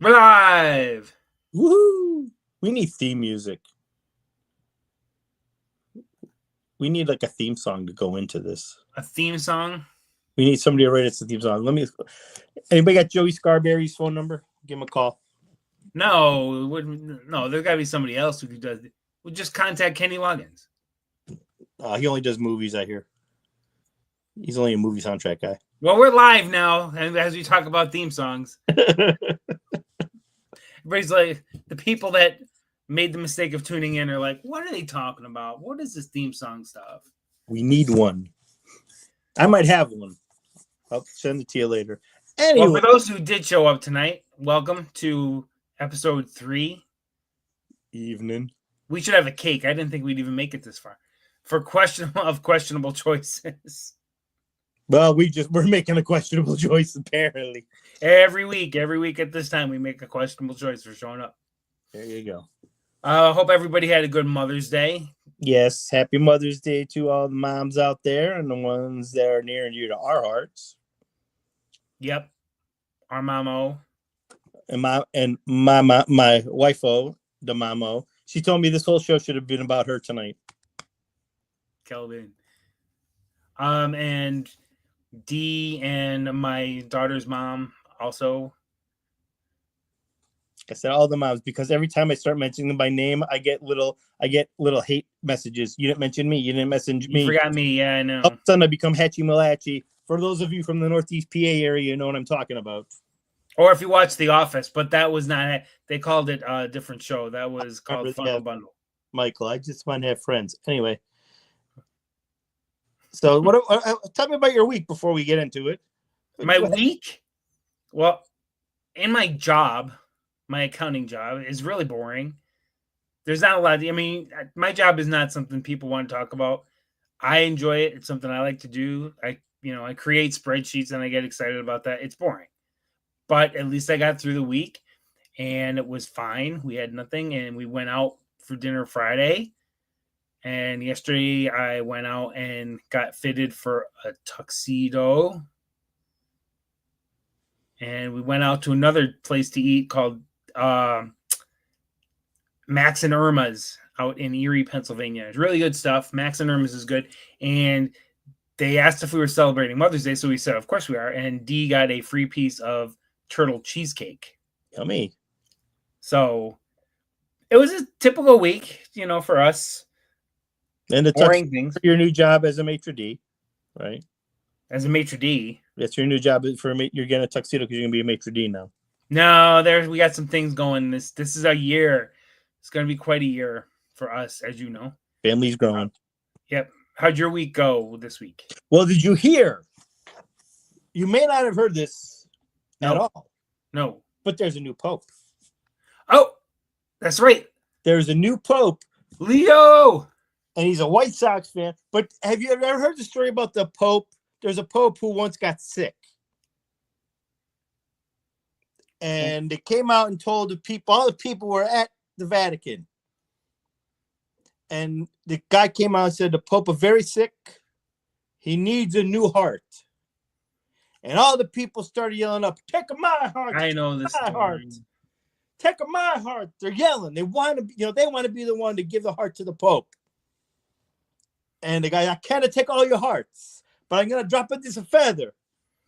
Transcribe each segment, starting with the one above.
We're live. Woohoo! We need theme music. We need like a theme song to go into this. A theme song. We need somebody to write us a theme song. Anybody got Joey Scarberry's phone number? Give him a call. No, there's got to be somebody else who does it. We'll just contact Kenny Loggins. He only does movies, I hear. He's only a movie soundtrack guy. Well, we're live now, and as we talk about theme songs, everybody's like, the people that made the mistake of tuning in are like, what are they talking about? What is this theme song stuff? We need one. I might have one. I'll send it to you later. Anyway. Well, for those who did show up tonight, welcome to episode 3. Evening. We should have a cake. I didn't think we'd even make it this far. For questionable choices. Well, we're making a questionable choice, apparently. Every week at this time, we make a questionable choice for showing up. There you go. Hope everybody had a good Mother's Day. Yes, happy Mother's Day to all the moms out there and the ones that are near and dear to our hearts. Yep, our mamo. And my wife-o, the mamo, she told me this whole show should have been about her tonight. Kelvin. And Dee and my daughter's mom also. I said all the moms because every time I start mentioning them by name, I get little hate messages. You didn't mention me. You didn't message me. You forgot me. Yeah, I know. All of a sudden, I become Hatchie Malachi. For those of you from the Northeast PA area, you know what I'm talking about. Or if you watch The Office, but that was not. They called it a different show. That was called Funnel Bundle. Michael, I just want to have friends. Anyway. So, tell me about your week before we get into it. My week? Well, in my job, my accounting job is really boring. There's not a lot. I mean, my job is not something people want to talk about. I enjoy it. It's something I like to do. I create spreadsheets and I get excited about that. It's boring. But at least I got through the week and it was fine. We had nothing and we went out for dinner Friday. And yesterday I went out and got fitted for a tuxedo. And we went out to another place to eat called Max and Irma's out in Erie, Pennsylvania. It's really good stuff. Max and Irma's is good. And they asked if we were celebrating Mother's Day. So we said, of course we are. And Dee got a free piece of turtle cheesecake. Yummy. So it was a typical week, for us. And the boring things. Your new job as a maitre d', right? As a maitre d'. That's your new job you're getting a tuxedo because you're gonna be a maitre d' now. No, we got some things going. This is a year. It's gonna be quite a year for us, as you know. Family's growing. Yep. How'd your week go this week? Well, did you hear? You may not have heard this at all. No. But there's a new pope. Oh, that's right. There's a new pope. Leo. And he's a White Sox fan. But have you ever heard the story about the pope? There's a pope who once got sick. And they came out and told all the people were at the Vatican. And the guy came out and said, the Pope is very sick. He needs a new heart. And all the people started yelling up, take my heart. I know this. My heart. Take my heart. They're yelling. They want to be the one to give the heart to the Pope. And the guy, I can't take all your hearts, but I'm going to drop it as a feather.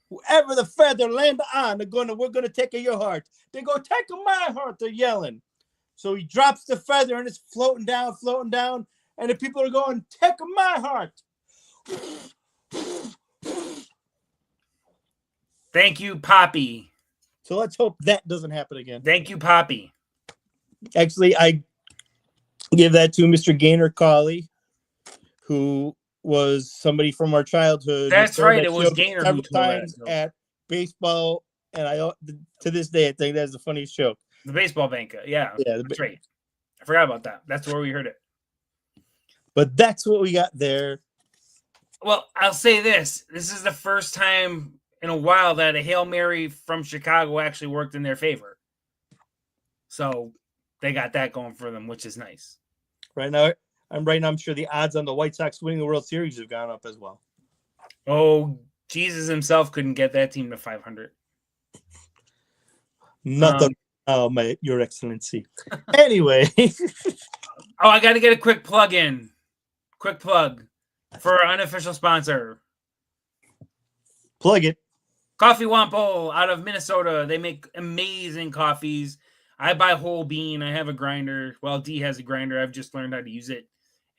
Whoever the feather land on, we're gonna take your heart. They go, take my heart. They're yelling. So he drops the feather and it's floating down, and the people are going, take my heart. Thank you, Poppy. So let's hope that doesn't happen again. Thank you, Poppy. Actually, I give that to Mr. Gaynor Cawley, who was somebody from our childhood. That's right. It was Gaynor who told times at baseball, and to this day I think that's the funniest joke. The baseball banker, yeah, that's right. I forgot about that. That's where we heard it. But that's what we got there. Well, I'll say this: this is the first time in a while that a Hail Mary from Chicago actually worked in their favor. So they got that going for them, which is nice. Right now, I'm sure the odds on the White Sox winning the World Series have gone up as well. Oh, Jesus himself couldn't get that team to 500. Nothing. Oh, Your Excellency. Anyway. Oh, I got to get a quick plug in. Quick plug for our unofficial sponsor. Plug it. Coffee Wampo out of Minnesota. They make amazing coffees. I buy whole bean. I have a grinder. Well, D has a grinder. I've just learned how to use it.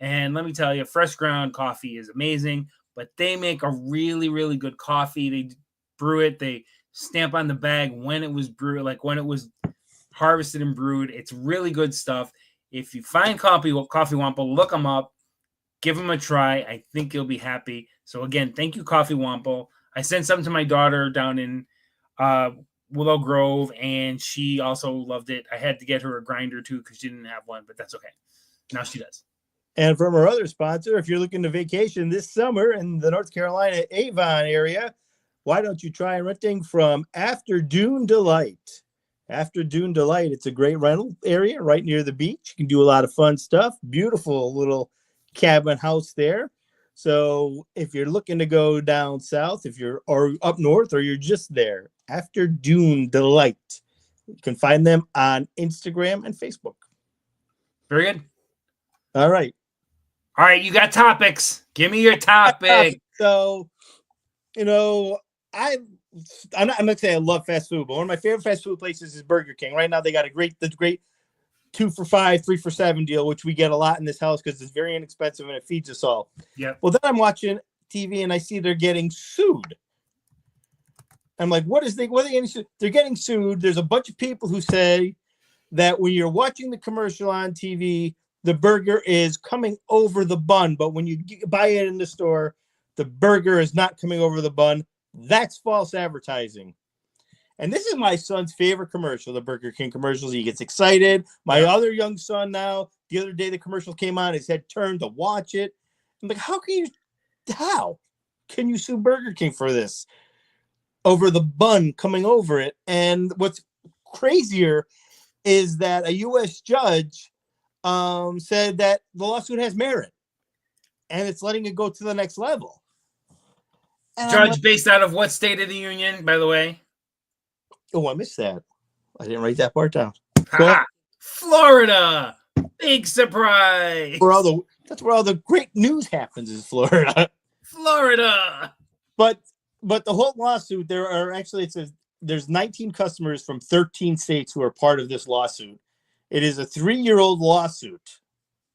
And let me tell you, fresh ground coffee is amazing, but they make a really, really good coffee. They brew it. They stamp on the bag when it was brewed, like when it was harvested and brewed. It's really good stuff. If you find Coffee Wampo, look them up. Give them a try. I think you'll be happy. So again, thank you, Coffee Wampo. I sent some to my daughter down in Willow Grove, and she also loved it. I had to get her a grinder too because she didn't have one, but that's okay. Now she does. And from our other sponsor, if you're looking to vacation this summer in the North Carolina Avon area, why don't you try renting from After Dune Delight? After Dune Delight, it's a great rental area right near the beach. You can do a lot of fun stuff. Beautiful little cabin house there. So if you're looking to go down south, or up north, or you're just there, After Dune Delight, you can find them on Instagram and Facebook. Very good. All right. All right, you got topics. Give me your topic. So, I'm not gonna say I love fast food, but one of my favorite fast food places is Burger King. Right now, they got the great 2 for $5, 3 for $7 deal, which we get a lot in this house because it's very inexpensive and it feeds us all. Yeah. Well, then I'm watching TV and I see they're getting sued. I'm like, what are they getting sued? They're getting sued. There's a bunch of people who say that when you're watching the commercial on TV, the burger is coming over the bun, but when you buy it in the store, the burger is not coming over the bun. That's false advertising. And this is my son's favorite commercial, the Burger King commercials. He gets excited. My other young son now, the other day the commercial came on, his head turned to watch it. I'm like, how can you sue Burger King for this? Over the bun coming over it. And what's crazier is that a U.S. judge said that the lawsuit has merit and it's letting it go to the next level. And Judge based out of what state of the union, by the way? Oh, I missed that. I didn't write that part down. Florida. Big surprise. That's where all the great news happens, is Florida. Florida. But the whole lawsuit, it says there's 19 customers from 13 states who are part of this lawsuit. It is a 3-year-old lawsuit.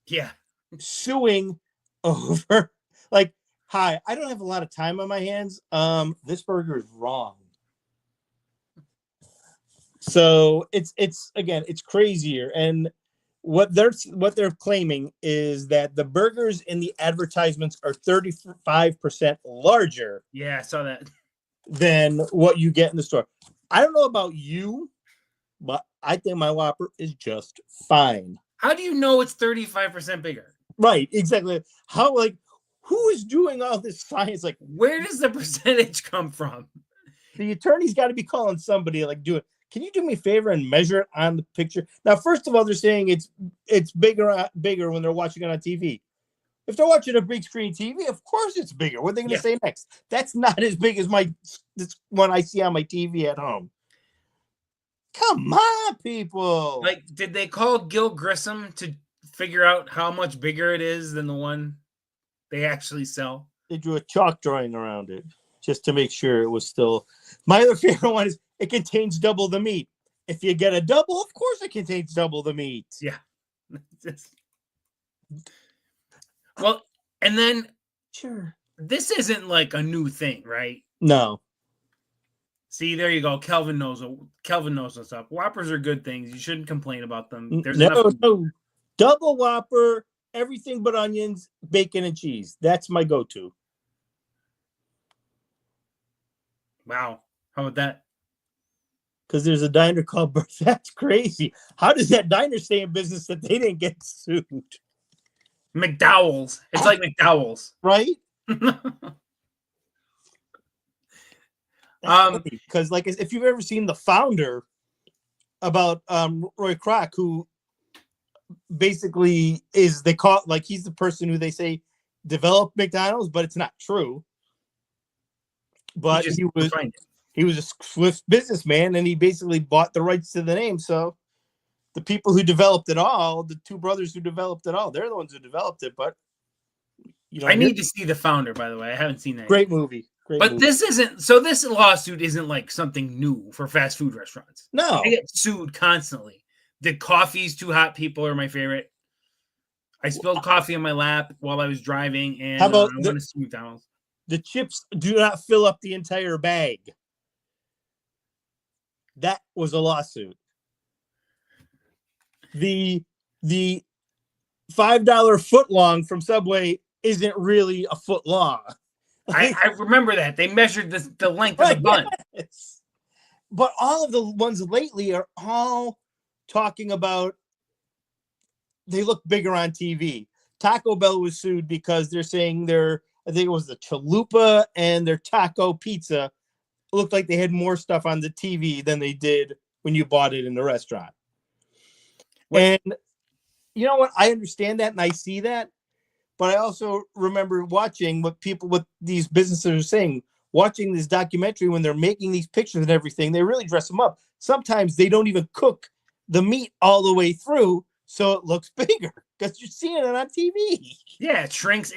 Yeah. Suing over, like, hi, I don't have a lot of time on my hands. This burger is wrong. So it's crazier. And what they're claiming is that the burgers in the advertisements are 35% larger. Yeah, I saw that. Than what you get in the store. I don't know about you, but I think my Whopper is just fine. How do you know it's 35% bigger? Right, exactly. Who is doing all this science? Like, where does the percentage come from? The attorney's got to be calling somebody, like, can you do me a favor and measure it on the picture? Now, first of all, they're saying it's bigger when they're watching it on TV. If they're watching a big screen TV, of course it's bigger. What are they going to say next? That's not as big as this one I see on my TV at home. Come on, people. Like, did they call Gil Grissom to figure out how much bigger it is than the one they actually sell? They drew a chalk drawing around it just to make sure it was still. My other favorite one is it contains double the meat. If you get a double, of course it contains double the meat. Yeah. Well, and then sure, this isn't like a new thing, right? No. See, there you go. Kelvin knows what's up. Whoppers are good things. You shouldn't complain about them. There's no. Double Whopper, everything but onions, bacon, and cheese. That's my go-to. Wow. How about that? Because there's a diner called Burt's. That's crazy. How does that diner stay in business that they didn't get sued? McDowell's. It's like McDowell's. Right? Because like, if you've ever seen The Founder about Roy Kroc, who basically he's the person who they say developed McDonald's, but it's not true. But he was a swift businessman, and he basically bought the rights to the name. So the people who developed it all, the two brothers who developed it all, they're the ones who developed it. But I need to see The Founder, by the way. I haven't seen that. Great movie. This isn't, so this lawsuit isn't like something new for fast food restaurants. No. They get sued constantly. The coffee's too hot people are my favorite. I spilled coffee in my lap while I was driving, and how about I want to sue McDonald's. The chips do not fill up the entire bag. That was a lawsuit. The $5 foot long from Subway isn't really a foot long. I remember that. They measured the length of the bun. Yes. But all of the ones lately are all talking about they look bigger on TV. Taco Bell was sued because they're saying I think it was the chalupa and their taco pizza looked like they had more stuff on the TV than they did when you bought it in the restaurant. And you know what? I understand that and I see that. But I also remember watching what these businesses are saying, watching this documentary when they're making these pictures and everything, they really dress them up. Sometimes they don't even cook the meat all the way through, so it looks bigger because you're seeing it on TV. Yeah, it shrinks.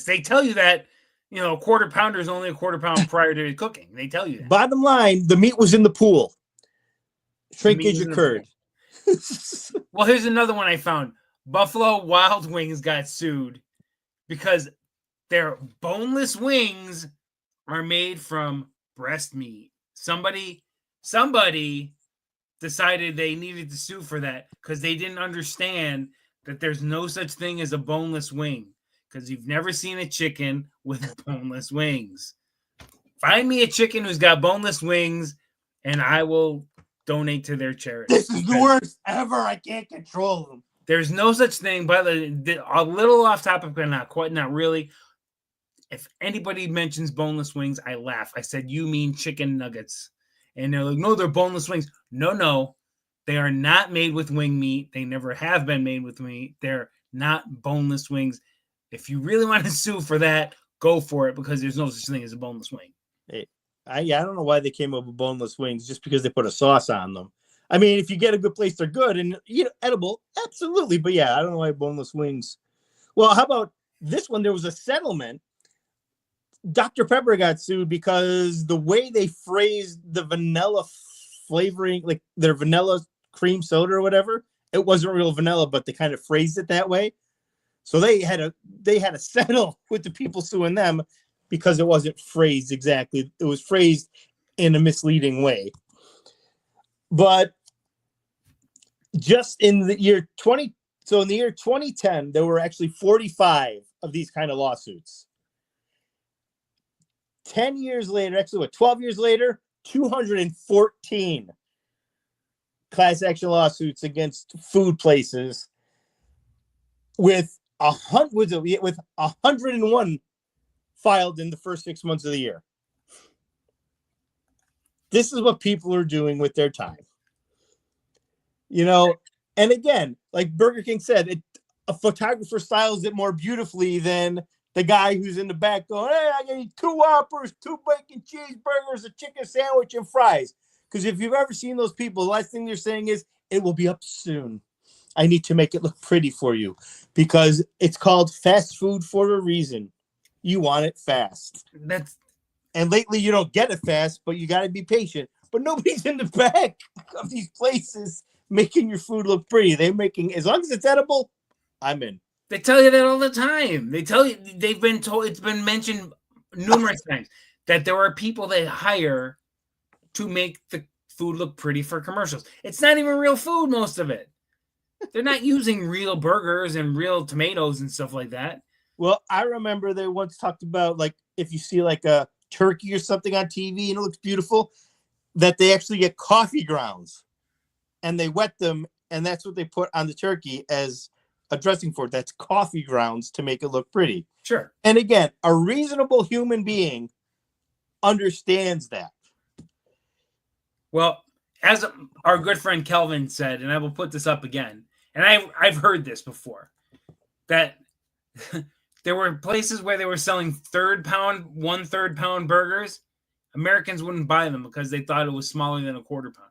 They tell you that, a quarter pounder is only a quarter pound prior to cooking. They tell you that. Bottom line, the meat was in the pool. Shrinkage occurred. Well, here's another one I found. Buffalo Wild Wings got sued because their boneless wings are made from breast meat. Somebody decided they needed to sue for that because they didn't understand that there's no such thing as a boneless wing because you've never seen a chicken with boneless wings. Find me a chicken who's got boneless wings and I will donate to their charity. This is the worst ever. I can't control them. There's no such thing, but a little off topic, but not really. If anybody mentions boneless wings, I laugh. I said, you mean chicken nuggets. And they're like, no, they're boneless wings. No. They are not made with wing meat. They never have been made with meat. They're not boneless wings. If you really want to sue for that, go for it because there's no such thing as a boneless wing. Hey, I don't know why they came up with boneless wings just because they put a sauce on them. I mean, if you get a good place, they're good and edible, absolutely. But yeah, I don't know why boneless wings. Well, how about this one? There was a settlement. Dr. Pepper got sued because the way they phrased the vanilla flavoring, like their vanilla cream soda or whatever, it wasn't real vanilla, but they kind of phrased it that way. So they had to settle with the people suing them because it wasn't phrased exactly. It was phrased in a misleading way. But just in the year 2010, there were actually 45 of these kind of lawsuits. 10 years later, actually 12 years later, 214 class action lawsuits against food places with 101 filed in the first 6 months of the year. This is what people are doing with their time. And again, like Burger King said, a photographer styles it more beautifully than the guy who's in the back going, hey, I need 2 Whoppers, 2 bacon cheeseburgers, a chicken sandwich, and fries. Because if you've ever seen those people, the last thing they're saying is, it will be up soon. I need to make it look pretty for you. Because it's called fast food for a reason. You want it fast. And lately you don't get it fast, but you got to be patient. But nobody's in the back of these places making your food look pretty. They're making, as long as it's edible, I'm in. They tell you that all the time. They tell you, they've been told, it's been mentioned numerous times that there are people they hire to make the food look pretty for commercials. It's not even real food, most of it. They're not using real burgers and real tomatoes and stuff like that. Well, I remember they once talked about, like, if you see like a turkey or something on TV and it looks beautiful, that they actually get coffee grounds and they wet them, and that's what they put on the turkey as a dressing for it. That's coffee grounds to make it look pretty. Sure. And again, a reasonable human being understands that. Well, as our good friend Kelvin said, and I will put this up again, and I've heard this before, that there were places where they were selling 1/3 pound burgers, Americans wouldn't buy them because they thought it was smaller than a quarter pounder.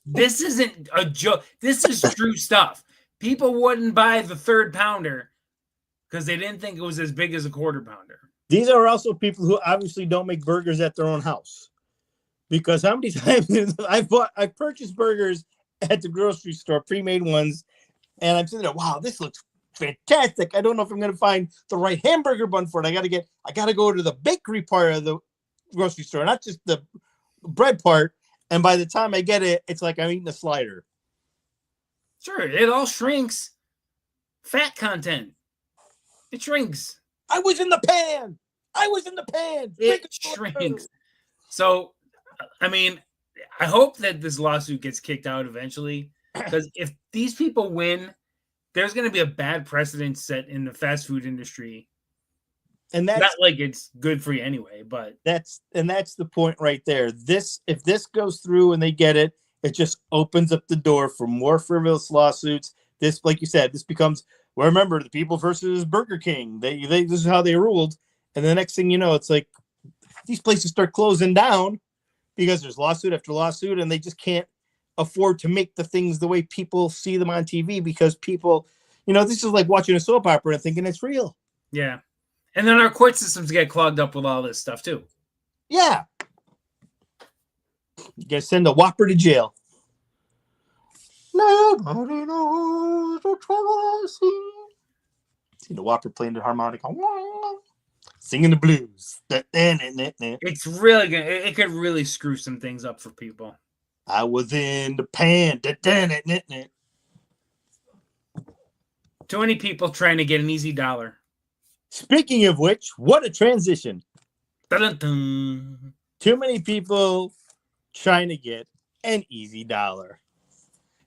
This isn't a joke. This is true stuff. People wouldn't buy the 3rd pounder because they didn't think it was as big as a quarter pounder. These are also people who obviously don't make burgers at their own house. Because how many times I purchased burgers at the grocery store, pre-made ones, and I'm sitting there, wow, this looks fantastic. I don't know if I'm going to find the right hamburger bun for it. I got to go to the bakery part of the grocery store, not just the bread part. And by the time I get it, it's like I'm eating a slider. Sure, it all shrinks. Fat content. It shrinks. I was in the pan. It shrinks. So, I mean, I hope that this lawsuit gets kicked out eventually, because if these people win, there's going to be a bad precedent set in the fast food industry. And that's not like it's good for you anyway, but that's the point right there. If this goes through and they get it, it just opens up the door for more frivolous lawsuits. This, like you said, this becomes, well, remember, the people versus Burger King. They this is how they ruled. And the next thing you know, it's like these places start closing down because there's lawsuit after lawsuit, and they just can't afford to make the things the way people see them on TV, because people, this is like watching a soap opera and thinking it's real. Yeah. And then our court systems get clogged up with all this stuff too. Yeah. You gotta send a Whopper to jail. Nobody knows the trouble I see. See the Whopper playing the harmonica, singing the blues. It's really good. It could really screw some things up for people. I was in the pan. Too many people trying to get an easy dollar. Speaking of which, what a transition. Dun-dun-dun. Too many people trying to get an easy dollar.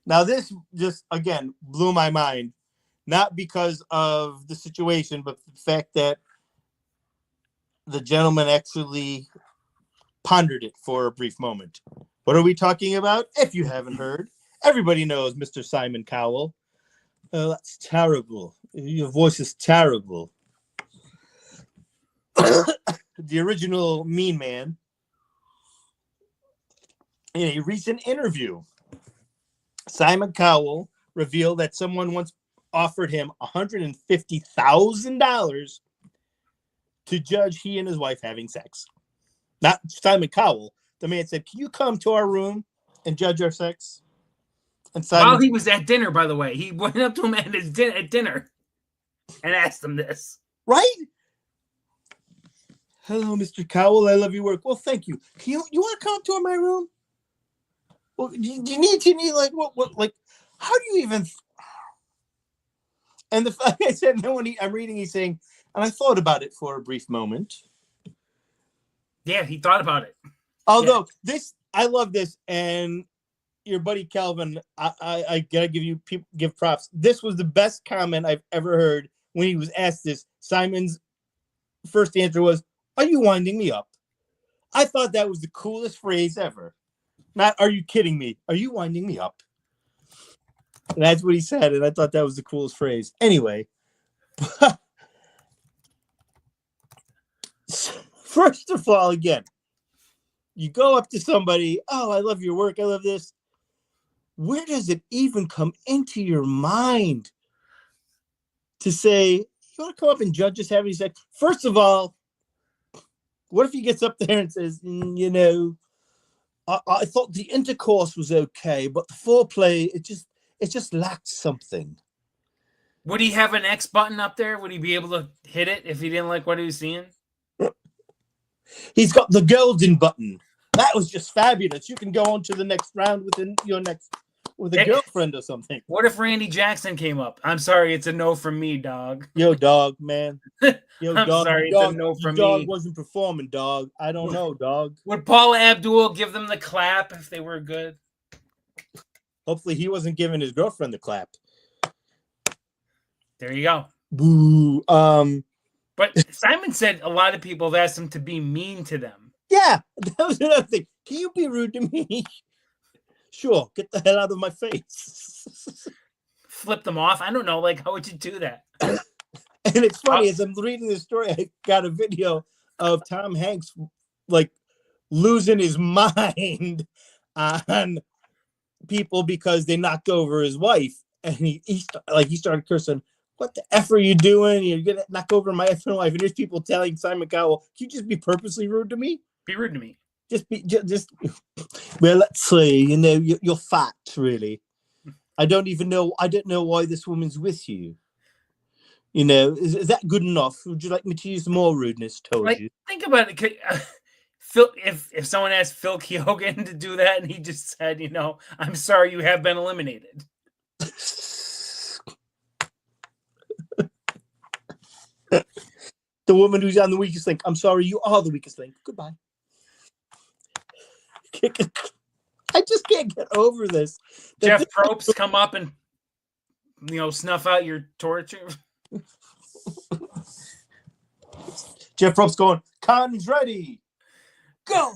Now, this just, again, blew my mind. Not because of the situation, but the fact that the gentleman actually pondered it for a brief moment. What are we talking about? If you haven't heard, everybody knows Mr. Simon Cowell. Oh, that's terrible. Your voice is terrible. The original Mean Man. In a recent interview, Simon Cowell revealed that someone once offered him $150,000 to judge he and his wife having sex. Not Simon Cowell. The man said, "Can you come to our room and judge our sex?" And Simon, while he was at dinner, by the way, he went up to him at his at dinner and asked him this. Right? "Hello, Mr. Cowell. I love your work." "Well, thank you. You want to come to my room?" "Well, do you need like what like how do you even?" And the fact I said, no, when I'm reading, he's saying, and I thought about it for a brief moment. Yeah, he thought about it. Although I love this, and your buddy Calvin, I gotta give props. This was the best comment I've ever heard when he was asked this. Simon's first answer was, "Are you winding me up?" I thought that was the coolest phrase ever. Not, "Are you kidding me? Are you winding me up?" And that's what he said, and I thought that was the coolest phrase. Anyway, first of all, again, you go up to somebody, "Oh, I love your work. I love this." Where does it even come into your mind to say, "You want to come up and judge us having sex?" First of all, what if he gets up there and says, I thought the intercourse was okay, but the foreplay, it just lacked something." Would he have an X button up there? Would he be able to hit it if he didn't like what he was seeing? He's got the golden button. That was just fabulous. You can go on to the next round with a girlfriend or something. What if Randy Jackson came up? "I'm sorry, it's a no from me, dog." Yo, dog, man. Yo, I'm dog, sorry, dog, it's a no from dog me. wasn't performing, dog. I don't know, dog. Would Paula Abdul give them the clap if they were good? Hopefully he wasn't giving his girlfriend the clap. There you go. Boo. But Simon said a lot of people have asked him to be mean to them. Yeah, that was another thing. "Can you be rude to me?" "Sure, get the hell out of my face." Flip them off. I don't know. Like, how would you do that? And it's funny, as I'm reading this story, I got a video of Tom Hanks like losing his mind on people because they knocked over his wife, and he started cursing. What the F are you doing? You're gonna knock over my effing wife. And there's people telling Simon Cowell, can you just be purposely rude to me? Be rude to me. Just well, let's see, you're fat, really. I didn't know why this woman's with you. Is that good enough? Would you like me to use more rudeness towards you? Think about it. Phil, if someone asked Phil Keoghan to do that and he just said, I'm sorry, you have been eliminated. The woman who's on the weakest link. I'm sorry, you are the weakest link. Goodbye. I just can't get over this. Jeff Probst come up and snuff out your torture. Jeff Probst going, Con's ready. Go.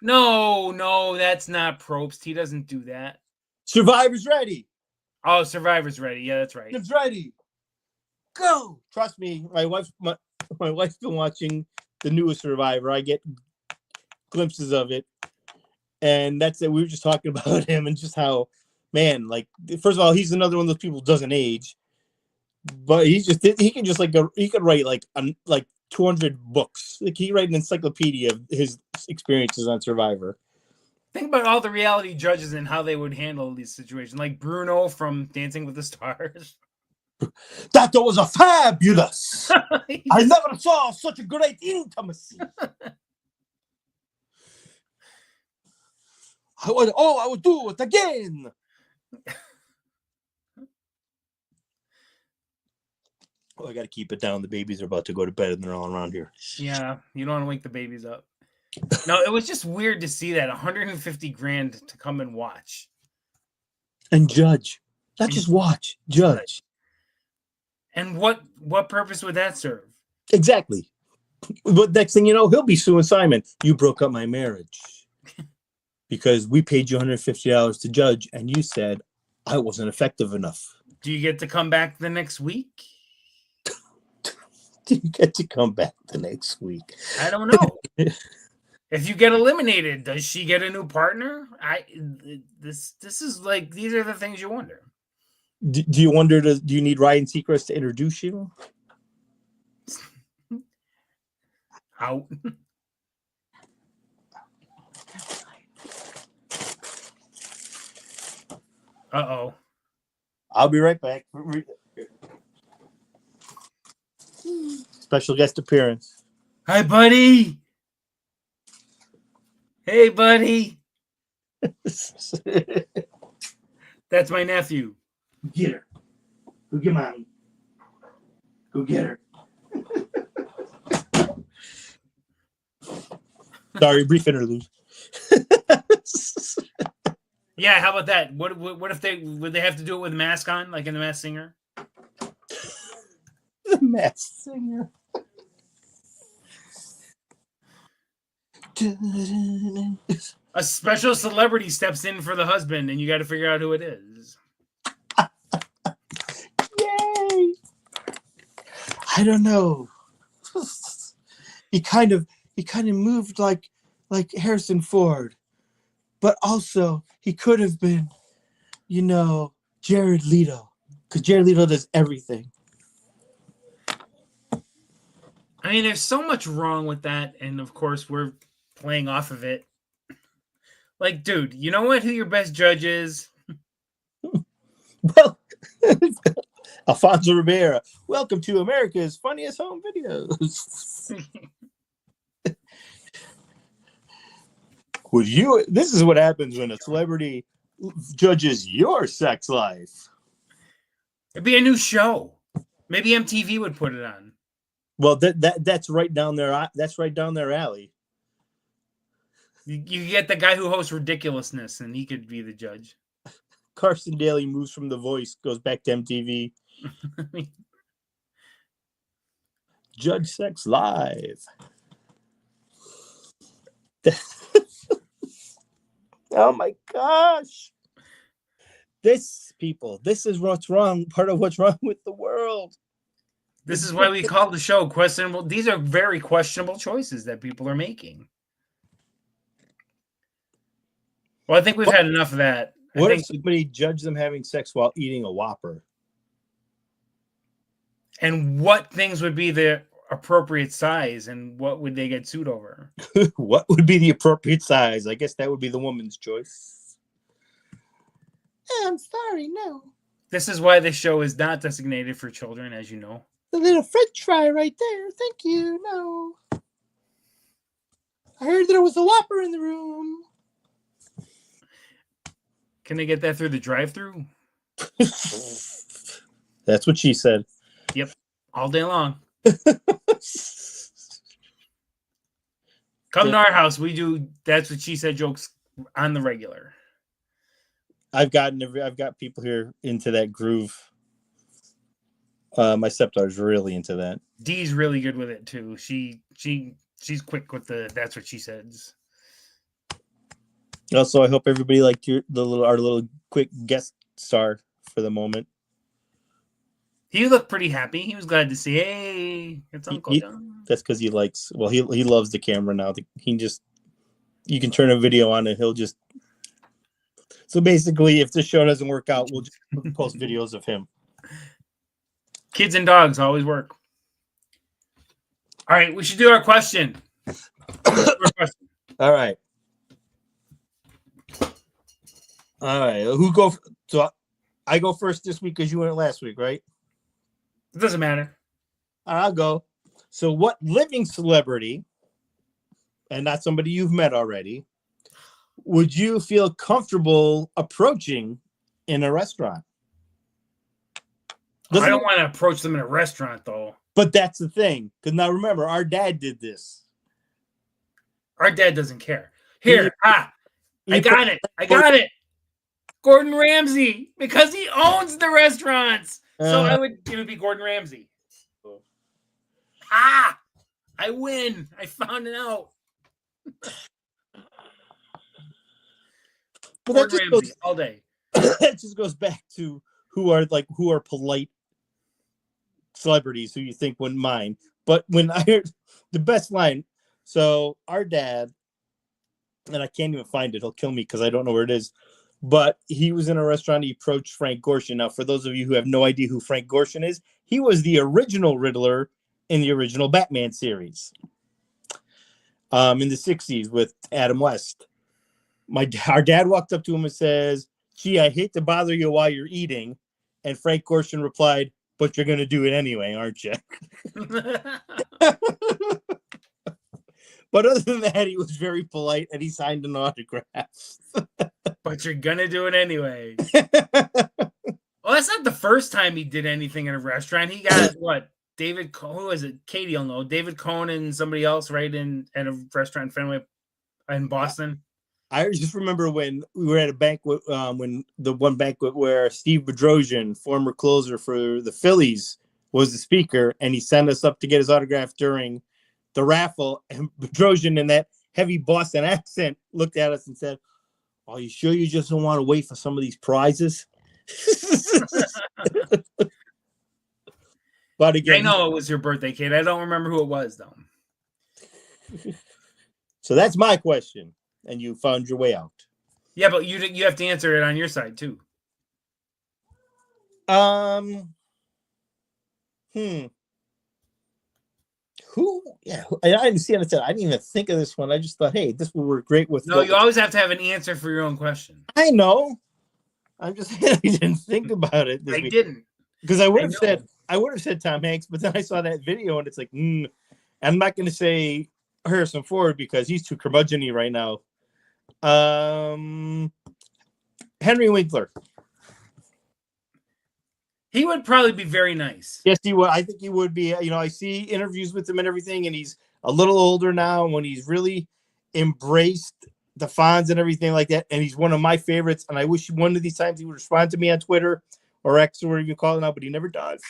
No, that's not Probst. He doesn't do that. Survivor's ready. Oh, Survivor's ready. Yeah, that's right. It's ready. Go. Trust me, my wife's been watching the newest Survivor. I get glimpses of it, and that's it. We were just talking about him and just how, man, like, first of all, he's another one of those people who doesn't age, but he can just he could write like 200 books. Like, he write an encyclopedia of his experiences on Survivor. Think about all the reality judges and how they would handle these situations, like Bruno from Dancing with the Stars. That was a fabulous. I never saw such a great intimacy. I would do it again. I got to keep it down. The babies are about to go to bed and they're all around here. Yeah, you don't want to wake the babies up. No, it was just weird to see that $150,000 to come and watch and judge, not just watch, judge. And what purpose would that serve? Exactly. But next thing you know, he'll be suing Simon. You broke up my marriage because we paid you $150 to judge, and you said I wasn't effective enough. Do you get to come back the next week? Do you get to come back the next week? I don't know. If you get eliminated, does she get a new partner? This is like, these are the things you wonder. Do you wonder? Do you need Ryan Seacrest to introduce you? Out. Uh-oh. I'll be right back. Special guest appearance. Hi, buddy. Hey, buddy. That's my nephew. Get her. Go get mommy. Go get her. Sorry, brief interlude. Yeah, how about that? What if would they have to do it with a mask on, like in The Masked Singer? The Masked Singer. A special celebrity steps in for the husband, and you got to figure out who it is. Yay! I don't know. He kind of moved like Harrison Ford, but also he could have been, Jared Leto, because Jared Leto does everything. I mean, there's so much wrong with that, and of course we're playing off of it. Like, dude, you know what? Who your best judge is? Well, Alfonso Rivera. Welcome to America's Funniest Home Videos. This is what happens when a celebrity judges your sex life. It'd be a new show. Maybe MTV would put it on. Well, that's right down there. That's right down their alley. You get the guy who hosts Ridiculousness, and he could be the judge. Carson Daly moves from The Voice, goes back to MTV. Judge Sex Live. Oh my gosh. This is what's wrong. Part of what's wrong with the world. This is why we call the show questionable. These are very questionable choices that people are making. Well, I think we've had enough of that. What if somebody judged them having sex while eating a Whopper? And what things would be the appropriate size, and what would they get sued over? What would be the appropriate size? I guess that would be the woman's choice. I'm sorry, no. This is why this show is not designated for children, as you know. The little French fry right there. Thank you. No. I heard there was a Whopper in the room. Can they get that through the drive-thru? That's what she said. Yep. All day long. Come to our house. We do that's what she said jokes on the regular. I've got people here into that groove. My stepdaughter's really into that. Dee's really good with it too. She's quick with the that's what she says. Also, I hope everybody liked our little quick guest star for the moment. He looked pretty happy. He was glad to see. Hey, it's Uncle John. That's because he likes. Well, he loves the camera now. You can turn a video on and he'll just. So basically, if this show doesn't work out, we'll just post videos of him. Kids and dogs always work. All right, we should do our question. All right. Who go? So I go first this week because you went last week, right? It doesn't matter. I'll go. So what living celebrity, and not somebody you've met already, would you feel comfortable approaching in a restaurant? I don't want to approach them in a restaurant, though. But that's the thing. Because now remember, our dad did this. Our dad doesn't care. Here, I got it. Gordon Ramsay, because he owns the restaurants. So it would be Gordon Ramsay. I win. I found it out. But that just goes all day. That just goes back to who are polite celebrities who you think wouldn't mind. But when I heard the best line, so our dad, and I can't even find it, he'll kill me because I don't know where it is. But he was in a restaurant. He approached Frank Gorshin. Now, for those of you who have no idea who Frank Gorshin is, he was the original Riddler in the original Batman series in the 60s with Adam West. Our dad walked up to him and says, "Gee, I hate to bother you while you're eating." And Frank Gorshin replied, "But you're going to do it anyway, aren't you?" But other than that, he was very polite and he signed an autograph. But you're going to do it anyway. Well, that's not the first time he did anything in a restaurant. He got, David, who is it? Katie will know. David Cohn and somebody else at a restaurant in Fenway in Boston. I just remember when we were at a banquet, when the one banquet where Steve Bedrosian, former closer for the Phillies, was the speaker, and he sent us up to get his autograph during the raffle. And Bedrosian, in that heavy Boston accent, looked at us and said, "Are you sure you just don't want to wait for some of these prizes?" But again, I know it was your birthday, kid. I don't remember who it was, though. So that's my question. And you found your way out. Yeah, but you have to answer it on your side too. Who? Yeah, I didn't see it. I didn't even think of this one. I just thought, hey, this would work great with. No, you always have to have an answer for your own question. I know. I'm just I didn't think about it. I didn't, because I would have said Tom Hanks, but then I saw that video and it's like, I'm not going to say Harrison Ford because he's too curmudgeon-y right now. Henry Winkler. He would probably be very nice. Yes, he would. I think he would be. I see interviews with him and everything, and he's a little older now. And when he's really embraced the Fonz and everything like that, and he's one of my favorites. And I wish one of these times he would respond to me on Twitter or X or whatever you call it now, but he never does.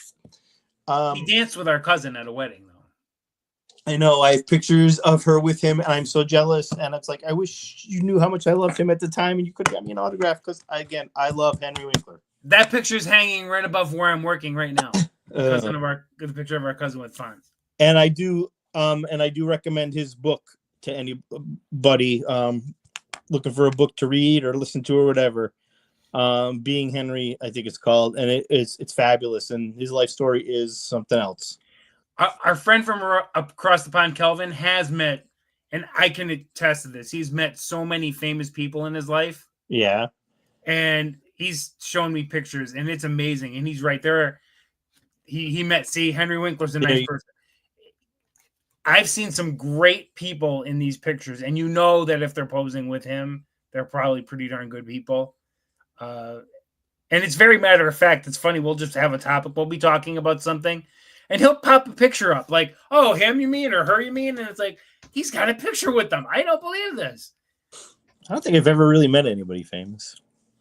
He danced with our cousin at a wedding, though. I know. I have pictures of her with him, and I'm so jealous. And it's like, I wish you knew how much I loved him at the time, and you could get me an autograph. Because again, I love Henry Winkler. That picture's hanging right above where I'm working right now. The picture of our cousin with Fonz. And I do recommend his book to anybody looking for a book to read or listen to or whatever. Being Henry, I think it's called, and it's fabulous. And his life story is something else. Our friend from across the pond, Kelvin, has met, and I can attest to this. He's met so many famous people in his life. Yeah. And he's shown me pictures, and it's amazing. And he's right there. He met, Henry Winkler's a nice person. I've seen some great people in these pictures, and you know that if they're posing with him, they're probably pretty darn good people. And it's very matter of fact. It's funny. We'll just have a topic. We'll be talking about something, and he'll pop a picture up like, oh, him you mean, or her you mean? And it's like, he's got a picture with them. I don't believe this. I don't think I've ever really met anybody famous.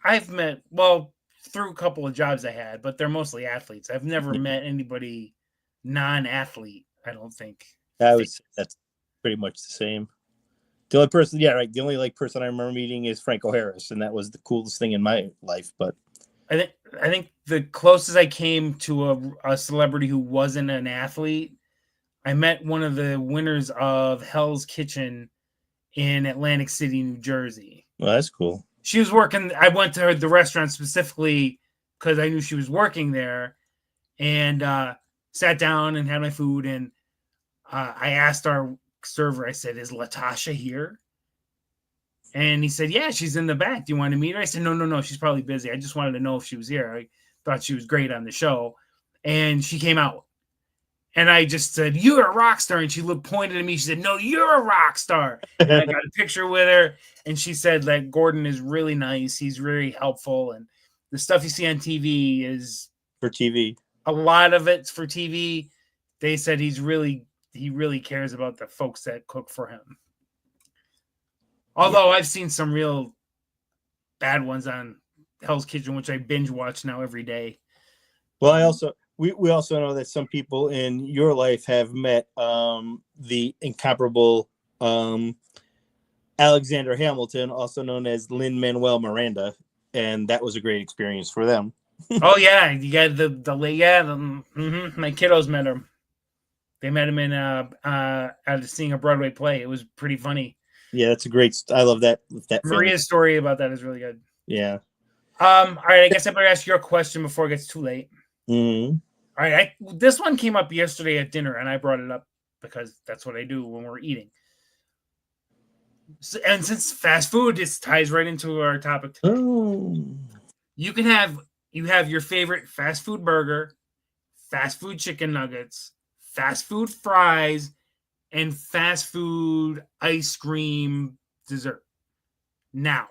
I've met, well, through a couple of jobs I had, but they're mostly athletes. I've never met anybody non-athlete, I don't think. That's pretty much the same. The only person, the only person I remember meeting is Franco Harris, and that was the coolest thing in my life. But I think the closest I came to a celebrity who wasn't an athlete, I met one of the winners of Hell's Kitchen in Atlantic City, New Jersey. Well, that's cool. She was working. I went to the restaurant specifically because I knew she was working there, and sat down and had my food. And I asked our server, I said, "Is Latasha here?" And he said, "Yeah, she's in the back. Do you want to meet her?" I said, No. She's probably busy. I just wanted to know if she was here. I thought she was great on the show. And she came out. And I just said, "You're a rock star." And she pointed at me. She said, "No, you're a rock star." And I got a picture with her. And she said that Gordon is really nice. He's really helpful. And the stuff you see on TV is for TV. A lot of it's for TV. They said he really cares about the folks that cook for him. Although I've seen some real bad ones on Hell's Kitchen, which I binge watch now every day. Well, we also know that some people in your life have met the incomparable Alexander Hamilton, also known as Lin-Manuel Miranda, and that was a great experience for them. Oh yeah, you got my kiddos met him. They met him in seeing a Broadway play. It was pretty funny. Yeah, that's a great. I love that. Maria's story about that is really good. Yeah. All right, I guess I better ask your question before it gets too late. Mm-hmm. All right, this one came up yesterday at dinner, and I brought it up because that's what I do when we're eating. So, and since fast food, this ties right into our topic today. Oh. You have your favorite fast food burger, fast food chicken nuggets, fast food fries, and fast food ice cream dessert. Now,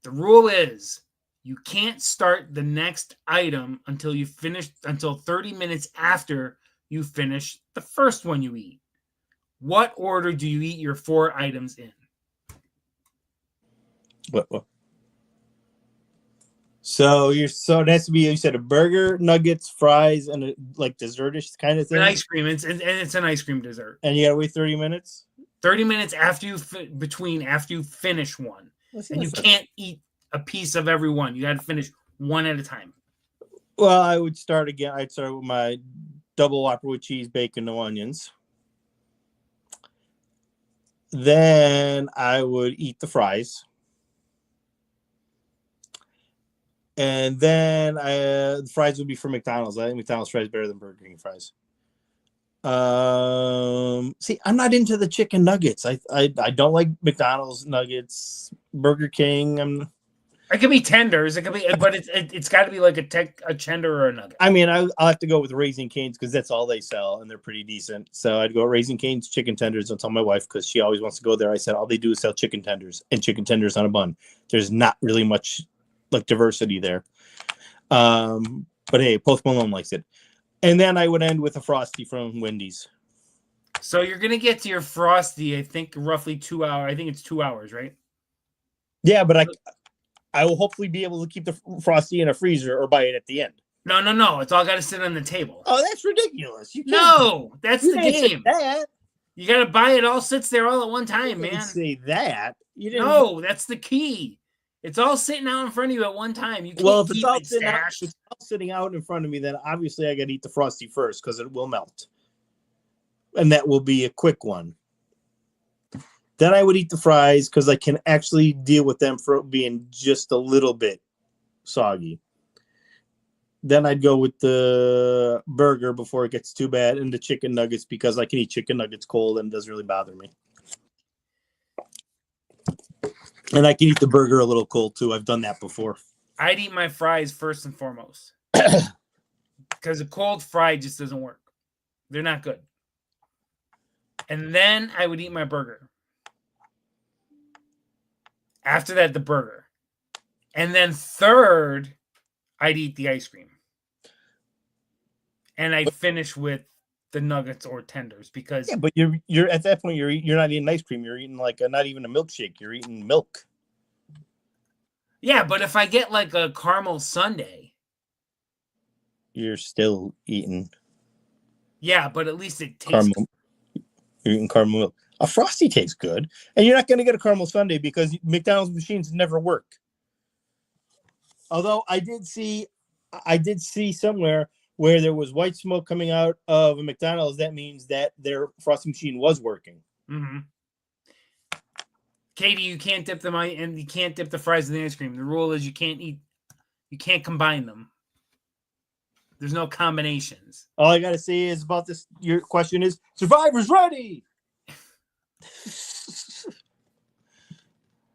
the rule is you can't start the next item until 30 minutes after you finish the first one you eat. What order do you eat your 4 items in? What? So it has to be, you said, a burger, nuggets, fries, and like dessertish kind of thing. An ice cream, and it's an ice cream dessert. And you gotta wait 30 minutes. 30 minutes after you finish one, and you can't eat a piece of every one. You got to finish one at a time. Well, I'd start with my double Whopper with cheese, bacon, no onions. Then I would eat the fries. And then the fries would be from McDonald's. I think McDonald's fries better than Burger King fries. See, I'm not into the chicken nuggets. I don't like McDonald's nuggets. Burger King. It could be tenders. It could be, but it's got to be like a tender or a nugget. I mean, I'll have to go with Raising Cane's because that's all they sell, and they're pretty decent. So I'd go Raising Cane's chicken tenders. I'll tell my wife because she always wants to go there. I said all they do is sell chicken tenders and chicken tenders on a bun. There's not really much like diversity there. But hey, Post Malone likes it. And then I would end with a Frosty from Wendy's. So you're gonna get to your Frosty, I think, roughly 2 hours. I think it's 2 hours, right? Yeah, but I will hopefully be able to keep the Frosty in a freezer or buy it at the end. No. It's all got to sit on the table. Oh, that's ridiculous. You can't. No, that's You the didn't say game. that. You got to buy it. All sits there all at one time, You didn't man. say that. You didn't. No, that's the key. It's all sitting out in front of you at one time. You can't Well, if keep it's all it stashed. sitting out in front of me, then obviously I got to eat the Frosty first because it will melt. And that will be a quick one. Then I would eat the fries because I can actually deal with them for being just a little bit soggy. Then I'd go with the burger before it gets too bad, and the chicken nuggets because I can eat chicken nuggets cold and it doesn't really bother me. And I can eat the burger a little cold too. I've done that before. I'd eat my fries first and foremost because a cold fry just doesn't work. They're not good. And then I would eat my burger. After that, the burger. And then third, I'd eat the ice cream. And I'd finish with the nuggets or tenders because but you're at that point you're not eating ice cream. You're eating like not even a milkshake. You're eating milk. Yeah, but if I get like a caramel sundae, You're still eating yeah, but at least it tastes caramel. You're eating caramel milk. A Frosty tastes good, and you're not going to get a caramel sundae because McDonald's machines never work. Although I did see somewhere where there was white smoke coming out of a McDonald's. That means that their Frosty machine was working. Mm-hmm. Katie, you can't dip them and you can't dip the fries in the ice cream. The rule is you can't combine them. There's no combinations. All I got to say is about this. Your question is Survivor's ready.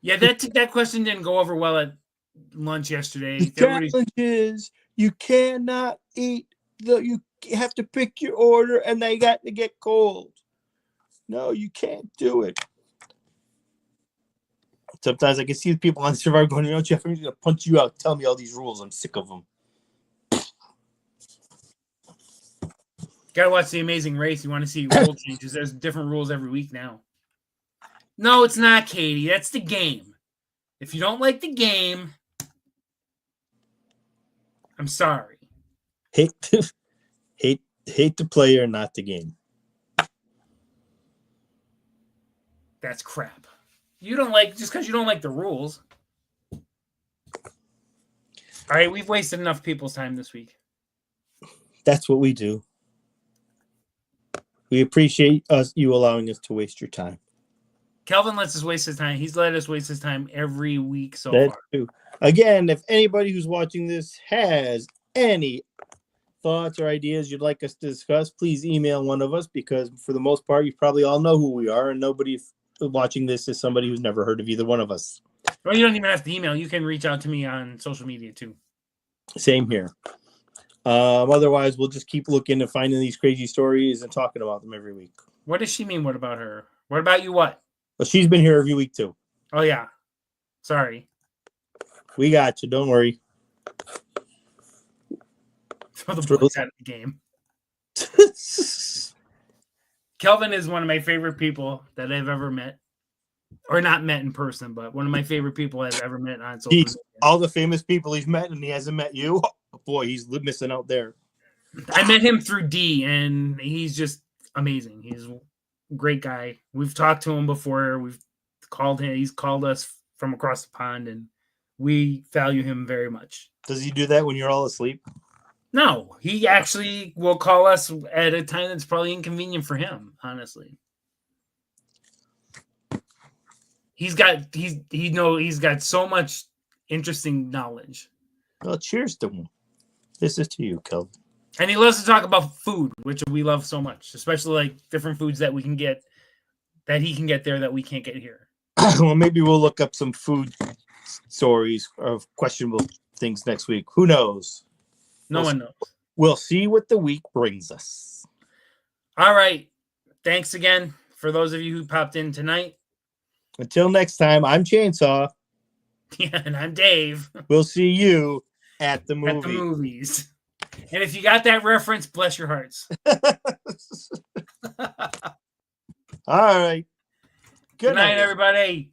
Yeah, that question didn't go over well at lunch yesterday. The challenge is you cannot eat you have to pick your order and they got to get cold. No, you can't do it. Sometimes I can see people on Survivor going, Jeff, I'm just going to punch you out. Tell me all these rules. I'm sick of them. Gotta watch The Amazing Race. You want to see rule changes. There's different rules every week now. No, it's not, Katie. That's the game. If you don't like the game, I'm sorry. Hate the player, not the game. That's crap. You don't like just because you don't like the rules. All right, we've wasted enough people's time this week. That's what we do. We appreciate you allowing us to waste your time. Kelvin lets us waste his time. He's let us waste his time every week so far. Too. Again, if anybody who's watching this has any thoughts or ideas you'd like us to discuss, please email one of us because for the most part, you probably all know who we are and nobody watching this is somebody who's never heard of either one of us. Well, you don't even have to email. You can reach out to me on social media too. Same here. Otherwise, we'll just keep looking and finding these crazy stories and talking about them every week. What does she mean? What about her? What about you? What? Well, she's been here every week too. Oh yeah. Sorry. We got you. Don't worry. Throw the books out of the game. Kelvin is one of my favorite people that I've ever met. Or not met in person, but one of my favorite people I've ever met on social media. All the famous people he's met and he hasn't met you. Oh, boy, he's missing out there. I met him through D, and he's just amazing. He's a great guy. We've talked to him before. We've called him. He's called us from across the pond, and we value him very much. Does he do that when you're all asleep? No, he actually will call us at a time that's probably inconvenient for him, honestly. He's got so much interesting knowledge. Well, cheers to him. This is to you, Kelvin. And he loves to talk about food, which we love so much, especially like different foods that we can get, that he can get there that we can't get here. Well, maybe we'll look up some food stories of questionable things next week. Who knows? No one knows. We'll see what the week brings us. All right. Thanks again for those of you who popped in tonight. Until next time, I'm Chainsaw. Yeah, and I'm Dave. We'll see you at the movie. At the movies. And if you got that reference, bless your hearts. All right. Good night, everybody.